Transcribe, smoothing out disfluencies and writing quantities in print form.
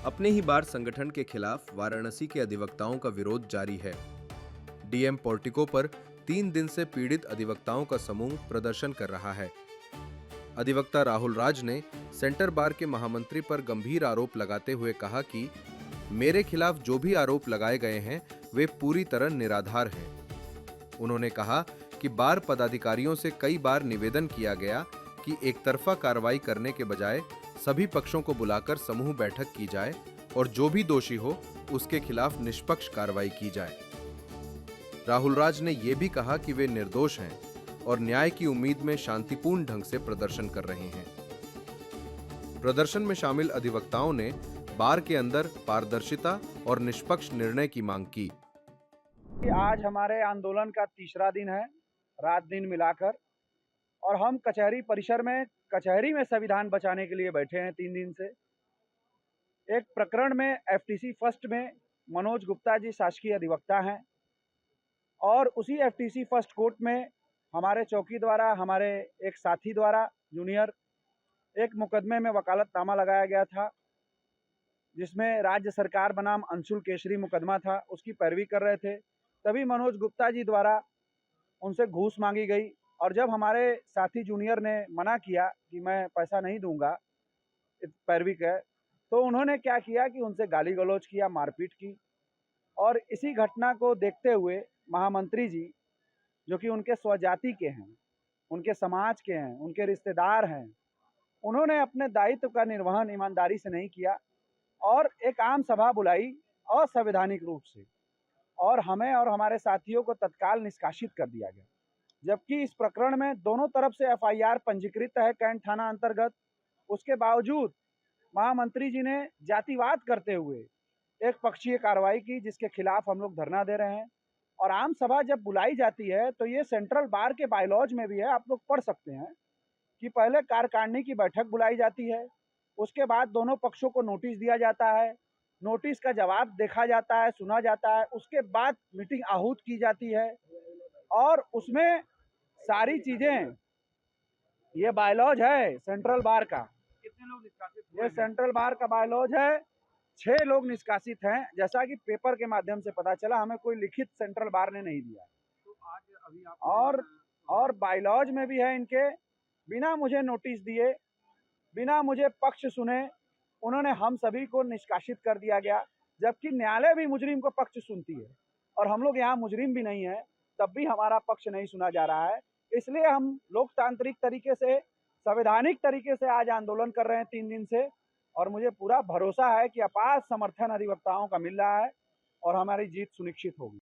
अपने ही बार संगठन के खिलाफ वाराणसी के अधिवक्ताओं का विरोध जारी है। डीएम पोर्टिको पर 3 दिन से पीड़ित अधिवक्ताओं का समूह प्रदर्शन कर रहा है। अधिवक्ता राहुल राज ने सेंटर बार के महामंत्री पर गंभीर आरोप लगाते हुए कहा कि मेरे खिलाफ जो भी आरोप लगाए गए हैं वे पूरी तरह निराधार हैं। उन्होंने कहा कि बार पदाधिकारियों से कई बार निवेदन किया गया कि एक तरफा कार्रवाई करने के बजाय सभी पक्षों को बुलाकर समूह बैठक की जाए और जो भी दोषी हो उसके खिलाफ निष्पक्ष कार्रवाई की जाए। राहुल राज ने यह भी कहा कि वे निर्दोष हैं और न्याय की उम्मीद में शांतिपूर्ण ढंग से प्रदर्शन कर रहे हैं। प्रदर्शन में शामिल अधिवक्ताओं ने बार के अंदर पारदर्शिता और निष्पक्ष निर्णय की मांग की। आज हमारे आंदोलन का तीसरा दिन है, रात दिन मिलाकर, और हम कचहरी परिसर में कचहरी में संविधान बचाने के लिए बैठे हैं 3 दिन से। एक प्रकरण में एफटीसी फर्स्ट में मनोज गुप्ता जी शासकीय अधिवक्ता हैं और उसी एफटीसी फर्स्ट कोर्ट में हमारे चौकी द्वारा, हमारे एक साथी द्वारा जूनियर, एक मुकदमे में वकालतनामा लगाया गया था जिसमें राज्य सरकार बनाम अंशुल केसरी मुकदमा था, उसकी पैरवी कर रहे थे। तभी मनोज गुप्ता जी द्वारा उनसे घूस मांगी गई और जब हमारे साथी जूनियर ने मना किया कि मैं पैसा नहीं दूंगा पैरवी का, तो उन्होंने क्या किया कि उनसे गाली गलौज किया, मारपीट की। और इसी घटना को देखते हुए महामंत्री जी, जो कि उनके स्वजाति के हैं, उनके समाज के हैं, उनके रिश्तेदार हैं, उन्होंने अपने दायित्व का निर्वहन ईमानदारी से नहीं किया और एक आम सभा बुलाई असंवैधानिक रूप से, और हमें और हमारे साथियों को तत्काल निष्कासित कर दिया गया। जबकि इस प्रकरण में दोनों तरफ से एफआईआर पंजीकृत है कैंट थाना अंतर्गत। उसके बावजूद महामंत्री जी ने जातिवाद करते हुए एक पक्षीय कार्रवाई की, जिसके खिलाफ हम लोग धरना दे रहे हैं। और आम सभा जब बुलाई जाती है तो ये सेंट्रल बार के बायलॉज में भी है, आप लोग पढ़ सकते हैं कि पहले कार्यकारिणी की बैठक बुलाई जाती है, उसके बाद दोनों पक्षों को नोटिस दिया जाता है, नोटिस का जवाब देखा जाता है, सुना जाता है, उसके बाद मीटिंग आहूत की जाती है और उसमें सारी चीजें, ये बायलॉज है सेंट्रल बार का। कितने लोग निष्कासित हुए? ये सेंट्रल बार का बायलॉज है, 6 लोग निष्कासित हैं, जैसा कि पेपर के माध्यम से पता चला, हमें कोई लिखित सेंट्रल बार ने नहीं दिया। तो आज अभी आप और बायलॉज में भी है इनके, बिना मुझे नोटिस दिए, बिना मुझे पक्ष सुने, उन्होंने हम सभी को निष्कासित कर दिया गया। जबकि न्यायालय भी मुजरिम को पक्ष सुनती है और हम लोग यहाँ मुजरिम भी नहीं है, तब भी हमारा पक्ष नहीं सुना जा रहा है। इसलिए हम लोकतांत्रिक तरीके से, संवैधानिक तरीके से आज आंदोलन कर रहे हैं 3 दिन से, और मुझे पूरा भरोसा है कि अपार समर्थन अधिवक्ताओं का मिल रहा है और हमारी जीत सुनिश्चित होगी।